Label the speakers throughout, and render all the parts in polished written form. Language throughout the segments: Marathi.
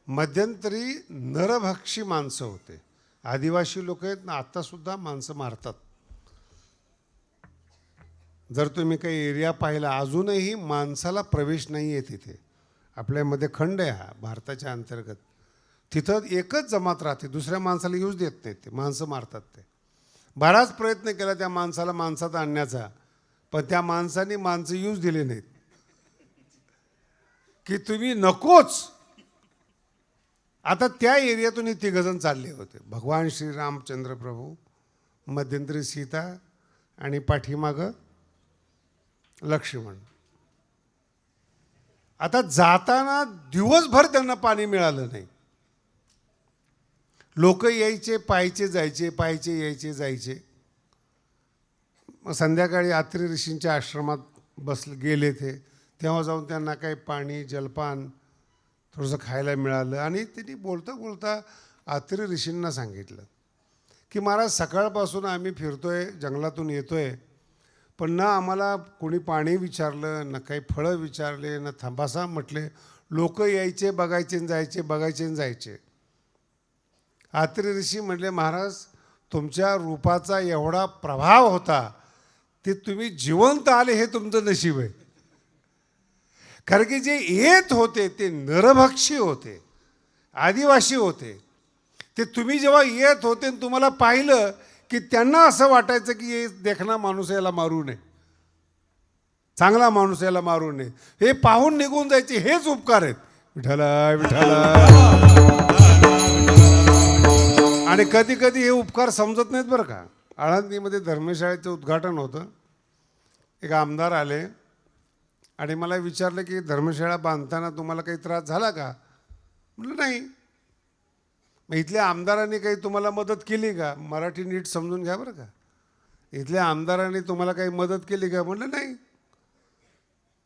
Speaker 1: मध्यंतरी नरभक्षी माणसं होते. आदिवासी लोक आहेत ना, आत्तासुद्धा माणसं मारतात. जर तुम्ही काही एरिया पाहिला, अजूनही माणसाला प्रवेश नाही आहे तिथे. आपल्यामध्ये खंड आहे हा भारताच्या अंतर्गत. तिथं एकच जमात राहते, दुसऱ्या माणसाला यूज देत नाहीत. ते माणसं मारतात. ते बराच प्रयत्न केला त्या माणसाला माणसात आणण्याचा, पण त्या माणसाने माणसं यूज दिले नाहीत की तुम्ही नकोच. आता त्या एरियातून हे तिघजण चालले होते. भगवान श्रीरामचंद्र प्रभू, मध्यंतरी सीता आणि पाठीमागं लक्ष्मण. आता जाताना दिवसभर त्यांना पाणी मिळालं नाही. लोक यायचे, पायचे जायचे, पायचे यायचे जायचे. मग संध्याकाळी अत्री ऋषींच्या आश्रमात गेले ते. तेव्हा जाऊन त्यांना काही पाणी, जलपान, थोडंसं खायला मिळालं. आणि त्यांनी बोलता बोलता अत्री ऋषींना सांगितलं की महाराज, सकाळपासून आम्ही फिरतोय, जंगलातून येतोय, पण ना आम्हाला कोणी पाणी विचारलं, ना काही फळं विचारले, ना थांबासा म्हटले. लोक यायचे, बघायचे जायचे, बघायचे जायचे. अत्री ऋषी म्हटले, महाराज तुमच्या रूपाचा एवढा प्रभाव होता, ते तुम्ही जिवंत आले हे तुमचं नशीब आहे. कारण की जे येत होते ते नरभक्षी होते, आदिवासी होते. ते तुम्ही जेव्हा येत होते तुम्हाला पाहिलं की त्यांना असं वाटायचं की हे देखणा माणूस याला मारू नये, चांगला माणूस याला मारू नये. हे पाहून निघून जायचे. हेच उपकार आहेत. विठ्ठला विठ्ठला. आणि कधी कधी हे उपकार समजत नाहीत बरं का. आळंदीमध्ये धर्मशाळेचं उद्घाटन होतं. एक आमदार आले आणि मला विचारलं की धर्मशाळा बांधताना तुम्हाला काही त्रास झाला का? म्हटलं नाही. मग इथल्या आमदारांनी काही तुम्हाला मदत केली का? मराठी नीट समजून घ्या बरं का. इथल्या आमदारांनी तुम्हाला काही मदत केली का? म्हटलं नाही.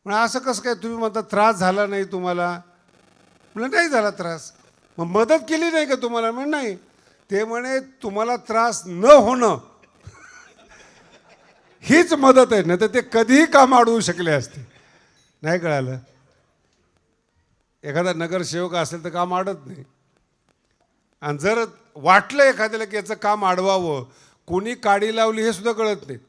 Speaker 1: म्हणून असं कसं काय तुम्ही म्हणता त्रास झाला नाही तुम्हाला? म्हटलं नाही झाला त्रास. मग मदत केली नाही का तुम्हाला? म्हण नाही. ते म्हणे तुम्हाला त्रास न होणं हीच मदत आहे, ना तर ते कधीही काम अडवू शकले असते. नाही कळालं? एखादा नगरसेवक असेल तर काम अडत नाही. आणि जर वाटलं एखाद्याला की याचं काम अडवावं, कोणी काडी लावली हे सुद्धा कळत नाही,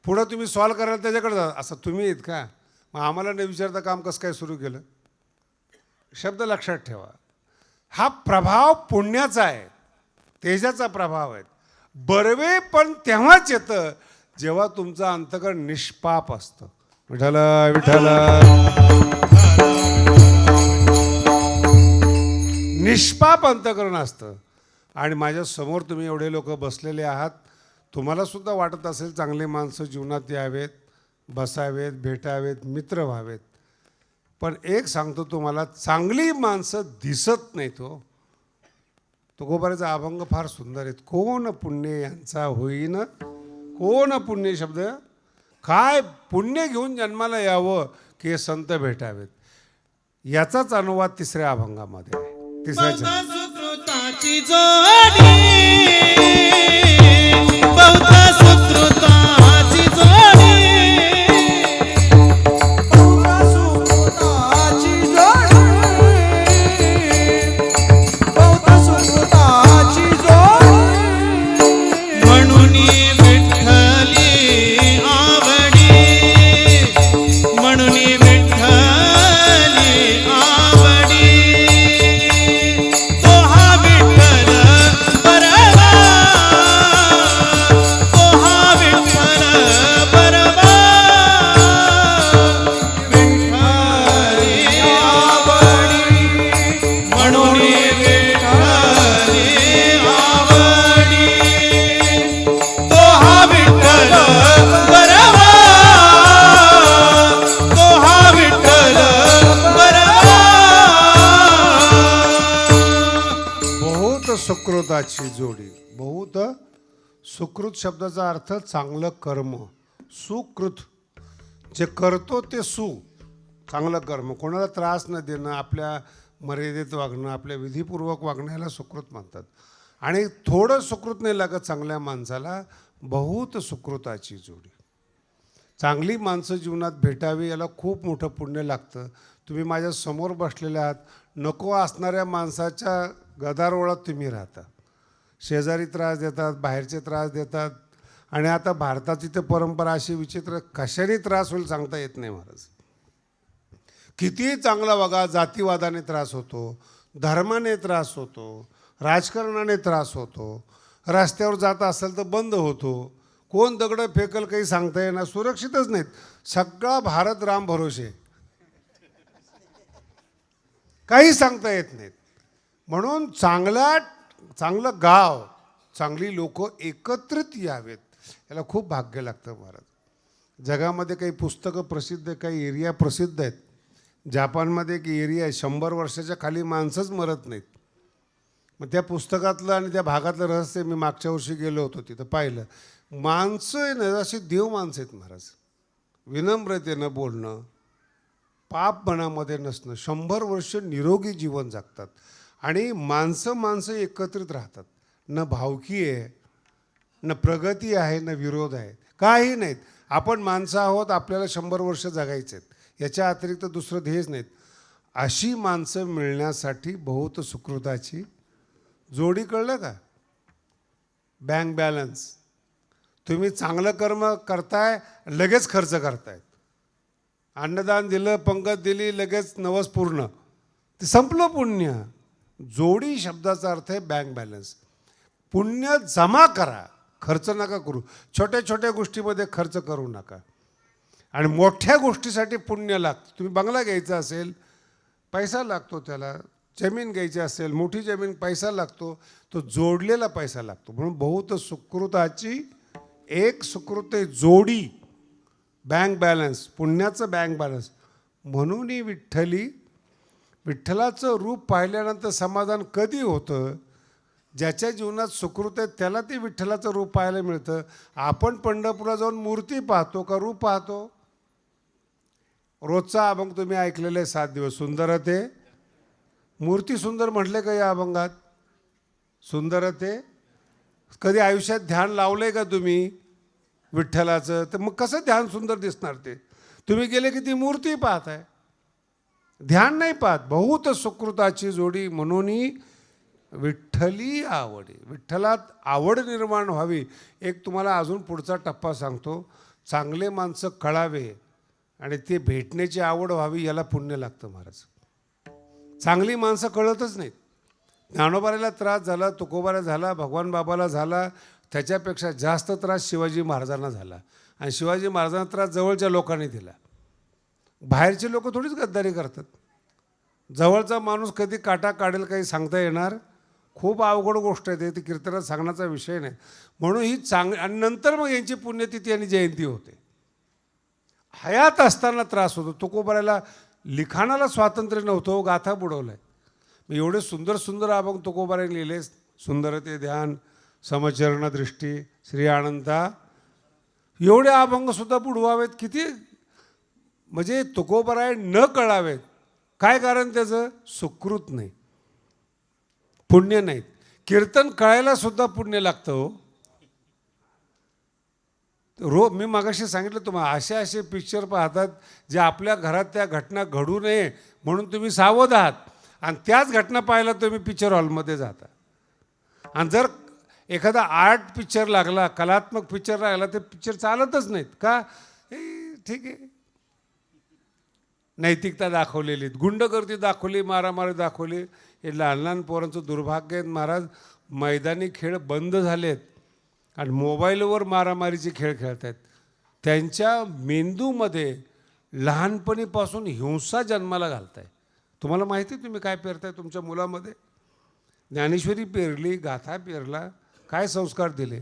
Speaker 1: पुढं तुम्ही सॉल्व करायला त्याच्याकडे जा. असं तुम्ही आहेत का? मग आम्हाला न विचारता काम कसं काय सुरू केलं? शब्द लक्षात ठेवा. हा प्रभाव पुण्याचा आहे, तेजाचा प्रभाव आहे. बरवे पण तेव्हाच येतं जेव्हा तुमचं अंतकरण निष्पाप असतं. विठ्ठल विठ्ठल. निष्पाप अंतकरण असतं. आणि माझ्या समोर तुम्ही एवढे लोक बसलेले आहात, तुम्हाला सुद्धा वाटत असेल चांगले माणसं जीवनात यावेत, बसावेत, भेटावेत, मित्र व्हावेत. पण एक सांगतो तुम्हाला, चांगली माणसं दिसत नाही. तो गोपाळाचा अभंग फार सुंदर आहेत. कोण पुण्य यांचा होईन, कोण पुण्य शब्द, काय पुण्य घेऊन जन्माला यावं की हे संत भेटावेत. याचाच अनुवाद तिसऱ्या अभंगामध्ये आहे. तिसऱ्या
Speaker 2: सुकृताची जोडी, बहुता सुकृताची जोडी, बहुता सुकृताची जोडी, बहुता सुकृताची जोडी. म्हणून विठ्ठली आवडी, म्हणून
Speaker 1: सुकृताची जोडी. बहुत सुकृत शब्दाचा अर्थ चांगलं कर्म. सुकृत जे करतो ते सु, चांगलं कर्म, कोणाला त्रास न देणं, आपल्या मर्यादेत वागणं, आपल्या विधीपूर्वक वागण्याला सुकृत म्हणतात. आणि थोडं सुकृत नाही लागत चांगल्या माणसाला. बहुत सुकृताची जोडी. चांगली माणसं जीवनात भेटावी याला खूप मोठं पुण्य लागतं. तुम्ही माझ्या समोर बसलेले आहात. नको असणाऱ्या माणसाच्या गदारोळात तुम्ही राहता. शेजारी त्रास देतात, बाहेरचे त्रास देतात. आणि आता भारताची तर परंपरा अशी विचित्र, कशाने त्रास होईल सांगता येत नाही महाराज. कितीही चांगला वागा, जातीवादाने त्रास होतो, धर्माने त्रास होतो, राजकारणाने त्रास होतो, रस्त्यावर जात असेल तर बंद होतो, कोण दगडं फेकल काही सांगता येणार, सुरक्षितच नाहीत. सगळा भारत राम भरोसे, काही सांगता येत नाहीत. म्हणून चांगलं गाव, चांगली लोक एकत्रित यावेत, याला खूप भाग्य लागतं महाराज. जगामध्ये काही पुस्तकं प्रसिद्ध आहे, काही एरिया प्रसिद्ध आहेत. जापानमध्ये एक एरिया आहे, 100 वर्षाच्या खाली माणसंच मरत नाहीत. मग त्या पुस्तकातलं आणि त्या भागातलं रहस्य मी मागच्या वर्षी गेलो होतो, तिथं पाहिलं. माणसं आहे ना, अशी देव माणसं आहेत महाराज. विनम्रतेनं बोलणं, पाप मनामध्ये नसणं, 100 वर्ष निरोगी जीवन जगतात. आणि माणसं एकत्रित राहतात. न भावकी आहे, न प्रगती आहे, न विरोध आहे, काही नाहीत. आपण माणसं आहोत, आपल्याला 100 वर्ष जगायचे आहेत, याच्या अतिरिक्त दुसरं ध्येयच नाहीत. अशी माणसं मिळण्यासाठी बहुत सुकृताची जोडी, कळलं का? Bank balance. तुम्ही चांगलं कर्म करताय, लगेच खर्च करतायत. अन्नदान दिलं, पंगत दिली, लगेच नवस पूर्ण, ते संपलं पुण्य. जोडी शब्दाचा अर्थ आहे बँक बॅलन्स. पुण्य जमा करा, खर्च नका करू. छोट्या छोट्या गोष्टीमध्ये खर्च करू नका. आणि मोठ्या गोष्टीसाठी पुण्य लागतं. तुम्ही बंगला घ्यायचा असेल, पैसा लागतो त्याला. जमीन घ्यायची असेल, मोठी जमीन, पैसा लागतो. तो जोडलेला पैसा लागतो. म्हणून बहुत सुकृताची एक सुकृत जोडी, बँक बॅलन्स, पुण्याचं बँक बॅलन्स. म्हणून विठ्ठलाचं रूप पाहिल्यानंतर समाधान कधी होतं? ज्याच्या जीवनात सुकृत आहे त्याला ते विठ्ठलाचं रूप पाहायला मिळतं. आपण पंढरपूरला जाऊन मूर्ती पाहतो का रूप पाहतो? रोजचा अभंग तुम्ही ऐकलेले 7 दिवस, सुंदर ते मूर्ती सुंदर म्हटले का या अभंगात? सुंदर ते कधी आयुष्यात ध्यान लावलंय का तुम्ही विठ्ठलाचं? तर मग कसं ध्यान सुंदर दिसणार ते? तुम्ही गेले की ती मूर्ती पाहताय, ध्यान नाही पाहत. बहुत सुकृताची जोडी म्हणून विठ्ठली आवडी. विठ्ठलात आवड निर्माण व्हावी. एक तुम्हाला अजून पुढचा टप्पा सांगतो. चांगले माणसं कळावे आणि ते भेटण्याची आवड व्हावी, याला पुण्य लागतं महाराज. चांगली माणसं कळतच नाहीत. ज्ञानोबाला त्रास झाला, तुकोबाला झाला, भगवान बाबाला झाला, त्याच्यापेक्षा जास्त त्रास शिवाजी महाराजांना झाला. आणि शिवाजी महाराजांना त्रास जवळच्या लोकांनी दिला. बाहेरचे लोक थोडीच गद्दारी करतात. जवळचा माणूस कधी काटा काढेल काही सांगता येणार? खूप अवघड गोष्ट आहे ते कीर्तनात सांगण्याचा विषय नाही. म्हणून ही आणि नंतर मग यांची पुण्यतिथी आणि जयंती होते. हयात असताना त्रास होतो. तुकोबारायला लिखाणाला स्वातंत्र्य नव्हतं, गाथा बुडवलाय. मग एवढे सुंदर सुंदर अभंग तुकोबारायने लिहिले. सुंदर ते ध्यान, समचरण दृष्टी, श्री आनंदा, एवढे अभंगसुद्धा बुडवावेत. किती म्हणजे तुकोबाराय न कळावेत. काय कारण त्याचं? सुकृत नाही, पुण्य नाहीत. कीर्तन कळायला सुद्धा पुण्य लागतं हो. मी मागाशी सांगितलं तुम्हाला, असे पिक्चर पाहतात जे आपल्या घरात त्या घटना घडू नये म्हणून तुम्ही सावध आहात. आणि त्याच घटना पाहायला तुम्ही पिक्चर हॉलमध्ये जाता. आणि जर एखादा आर्ट पिक्चर लागला, कलात्मक पिक्चर लागला, ते पिक्चर चालतच नाहीत. का? ठीक आहे, नैतिकता दाखवलेली, गुंडगर्दी दाखवली, मारामारी दाखवली. हे लहान लहान पोरांचं दुर्भाग्य आहे महाराज. मैदानी खेळ बंद झालेत आणि मोबाईलवर मारामारीचे खेळ खेळत आहेत. त्यांच्या मेंदूमध्ये लहानपणीपासून हिंसा जन्माला घालताय. तुम्हाला माहिती आहे तुम्ही काय पेरताय तुमच्या मुलामध्ये? ज्ञानेश्वरी पेरली, गाथा पेरला, काय संस्कार दिले?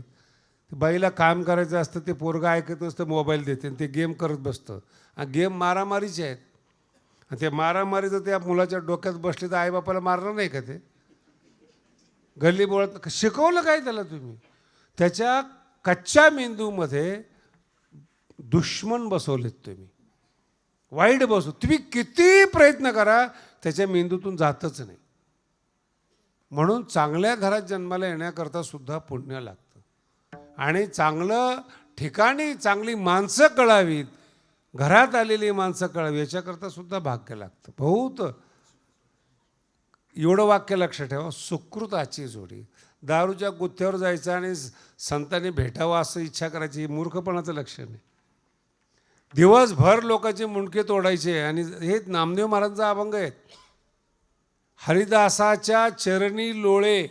Speaker 1: बाईला काम करायचं असतं, ते पोरगं ऐकत नसतं, मोबाईल देते आणि ते गेम करत बसतं. आणि गेम मारामारीचे आहेत. आणि ते मारामारी जर त्या मुलाच्या डोक्यात बसली तर आईबापाला मारणार नाही का? ते गल्ली बोळात शिकवलं काय त्याला तुम्ही? त्याच्या कच्च्या मेंदूमध्ये दुश्मन बसवलेत तुम्ही, वाईट बसव. तुम्ही किती प्रयत्न करा, त्याच्या मेंदूतून जातच नाही. म्हणून चांगल्या घरात जन्माला येण्याकरता सुद्धा पुण्य लागतं. आणि चांगलं ठिकाणी चांगली माणसं कळावीत, घरात आलेली माणसं कळावी, याच्याकरता सुद्धा भाग्य लागतं. बहुत एवढं वाक्य लक्षात ठेवा, सुकृताची जोडी. दारूच्या गुत्थ्यावर जायचं आणि संतांनी भेटावं असं इच्छा करायची, मूर्खपणाचं लक्षण आहे. दिवसभर लोकांचे मुंडके तोडायचे. आणि हे नामदेव महाराजांचा अभंग आहे, हरिदासाच्या चरणी लोळे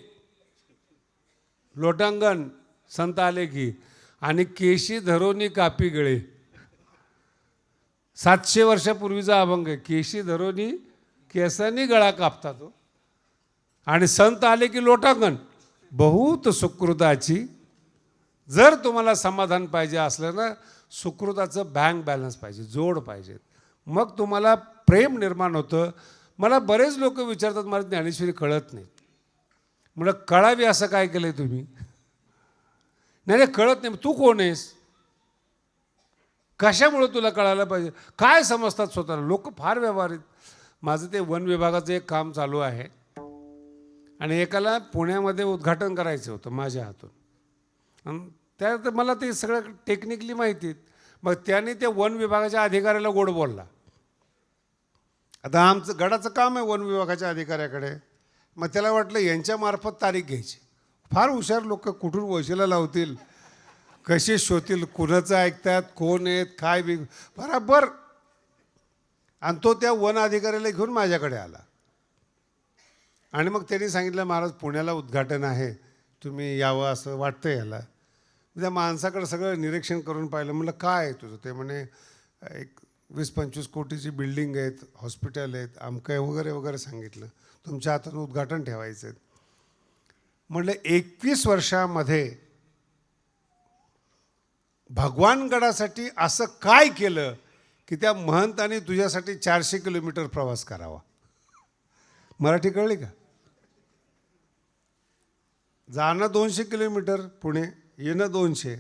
Speaker 1: लोटांगण संत आले की, आणि केशी धरोनी कापी गळे. 700 वर्षापूर्वीचा अभंग आहे. केशी धरोनी केसांनी गळा कापता तो, आणि संत आले की लोटांगण. बहुत सुकृताची. जर तुम्हाला समाधान पाहिजे असलं ना, सुकृताचं बँक बॅलन्स पाहिजे, जोड पाहिजे, मग तुम्हाला प्रेम निर्माण होतं. मला बरेच लोक विचारतात, मला ज्ञानेश्वरी कळत नाही. म्हणलं कळावी असं काय केलं आहे तुम्ही? नाही कळत नाही. तू कोण आहेस? कशामुळे तुला कळायला पाहिजे? काय समजतात स्वतःला? लोक फार व्यवहारित. माझं ते वन विभागाचं एक काम चालू आहे, आणि एकाला पुण्यामध्ये उद्घाटन करायचं होतं माझ्या हातून. आणि त्यात मला ते सगळं टेक्निकली माहिती आहेत. मग त्याने त्या वन विभागाच्या अधिकाऱ्याला गोड बोलला. आता आमचं गडाचं काम आहे वन विभागाच्या अधिकाऱ्याकडे. मग त्याला वाटलं यांच्यामार्फत तारीख घ्यायची. फार हुशार लोक कुठून वशिला लावतील, कसे शोधतील, कुणाचं ऐकतात, कोण आहेत, काय बराबर. आणि तो त्या वन अधिकाऱ्याला घेऊन माझ्याकडे आला. आणि मग त्यांनी सांगितलं, महाराज पुण्याला उद्घाटन आहे, तुम्ही यावं असं वाटतं याला. त्या माणसाकडे सगळं निरीक्षण करून पाहिलं. म्हणलं काय आहे तुझं? ते म्हणे एक 20-25 कोटीची बिल्डिंग आहेत, हॉस्पिटल आहेत, आमकं आहे वगैरे वगैरे सांगितलं. तुमच्या हातात उद्घाटन ठेवायचं आहे. म्हटलं 21 वर्षामध्ये भगवानगडासाठी असं काय केलं की त्या महंतांनी तुझ्यासाठी 400 किलोमीटर प्रवास करावा? मराठी कळली का? जाणं 200 किलोमीटर पुणे, येणं 200.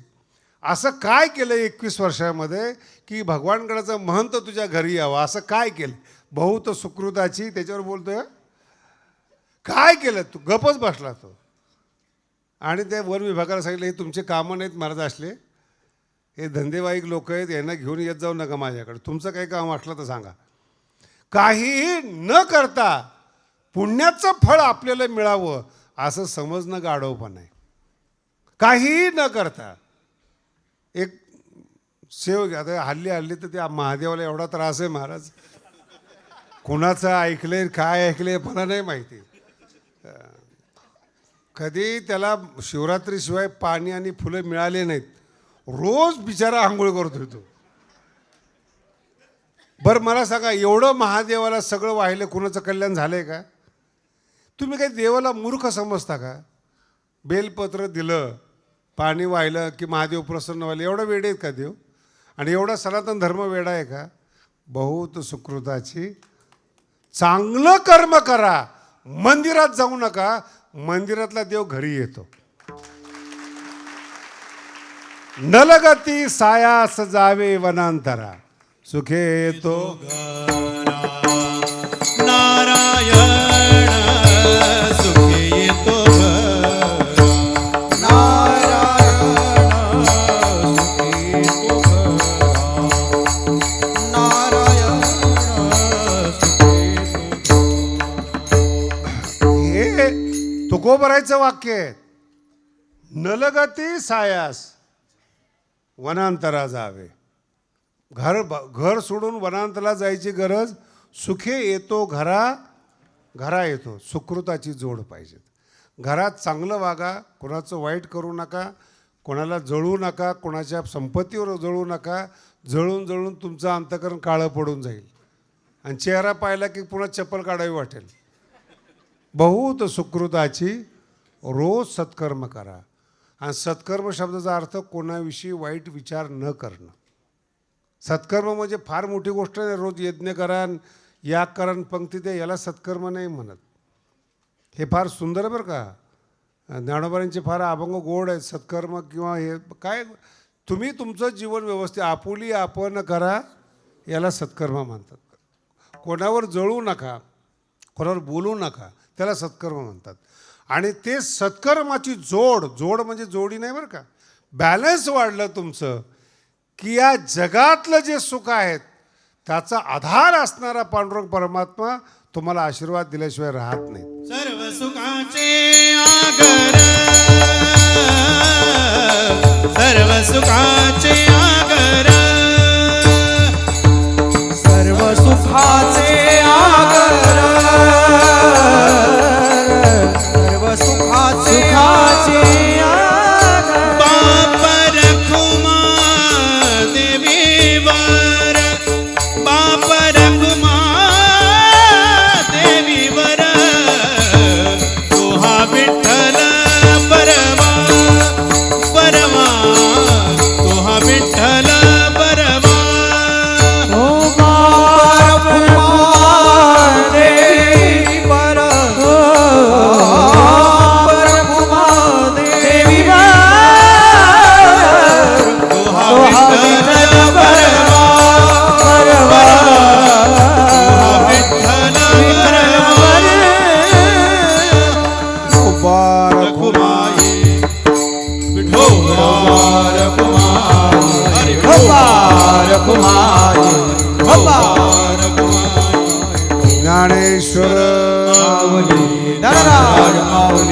Speaker 1: असं काय केलं 21 वर्षामध्ये की भगवानगडाचा महंत तुझ्या घरी यावा? असं काय केलं? बहुत सुकृताची. त्याच्यावर बोलतोय काय केलं? तू गपच बसला तो. आणि त्या वन विभागाला सांगितलं, हे तुमचे कामं नाहीत महाराज असले, हे धंदेवाईक लोक आहेत, यांना घेऊन येत जाऊ नका माझ्याकडे. तुमचं काही काम असलं तर सांगा. काहीही न करता पुण्याचं फळ आपल्याला मिळावं असं समजणं गाढवपण आहे. काहीही न करता एक सेव घ्या. आता हल्ली तर त्या महादेवाला एवढा त्रास आहे महाराज, कोणाचं ऐकले काय ऐकले मला नाही माहिती. कधी त्याला शिवरात्रीशिवाय पाणी आणि फुलं मिळाले नाहीत. रोज बिचारा आंघोळ करतो तो. बरं मला सांगा, एवढं महादेवाला सगळं वाहिलं, कुणाचं कल्याण झालं आहे का? तुम्ही काही देवाला मूर्ख समजता का? बेलपत्र दिलं, पाणी वाहिलं की महादेव प्रसन्न व्हायला, एवढं वेड आहेत का देव? आणि एवढा सनातन धर्म वेडा आहे का? बहुत सुकृताची. चांगलं कर्म करा, मंदिरात जाऊ नका, मंदिरातला देव घरी येतो. नलगती सायास जावे वनांतरा, सुखे येतो
Speaker 2: नारायण सुखे येतो.
Speaker 1: तुकोबरायचं वाक्य आहे. नलगती सायास वनांतरा जावे. घर सोडून वनांतराला जायची गरज. सुखे येतो घरा येतो. सुकृताची जोड पाहिजे. घरात चांगलं वागा, कोणाचं वाईट करू नका, कोणाला जळू नका, कोणाच्या संपत्तीवर जळू नका. जळून जळून तुमचं अंतःकरण काळं पडून जाईल आणि चेहरा पाहिला की पुन्हा चप्पल काढावी वाटेल. बहुत सुकृताची. रोज सत्कर्म करा. आणि सत्कर्म शब्दाचा अर्थ कोणाविषयी वाईट विचार न करणं. सत्कर्म म्हणजे फार मोठी गोष्ट नाही. रोज यज्ञ करान, याग करान, पंक्ती द्या, याला सत्कर्म नाही म्हणत. हे फार सुंदर आहे बरं का. ज्ञानोबांचे फार अभंग गोड आहेत. सत्कर्म किंवा हे काय, तुम्ही तुमचं जीवन व्यवस्थित आपुली आपण करा, याला सत्कर्म म्हणतात. कोणावर जळू नका, कोणावर बोलू नका, त्याला सत्कर्म म्हणतात. आणि ते सत्कर्माची जोड म्हणजे जोडी नाही बरं का, बॅलन्स वाढलं तुमचं, की या जगातलं जे सुख आहेत त्याचा आधार असणारा पांडुरंग परमात्मा तुम्हाला आशीर्वाद दिल्याशिवाय राहत नाही.
Speaker 2: सर्व सुखाचे आगर, सर्व सुखाचे आगर,
Speaker 3: सर्व सुखाचे आगर, सर्व सुखाचे आगर.
Speaker 2: बाप रखुमा देवीवर, बाप रखुमा देवीवर, तुहा विठ्ठल बरवा बरवा, तुहा विठ्ठल बरवा.
Speaker 3: ओंकार कुमार देवी वर, ओंकार कुमार देवी वर,
Speaker 2: तुहा विठ्ठल बरवा बरवा, तुहा विठ्ठल बरवा. रखुमाई विठोबा रखुमाई,
Speaker 3: ओंकार कुमार, ओंकार
Speaker 1: ज्ञानेश्वर
Speaker 3: माऊली, धनराज माऊली.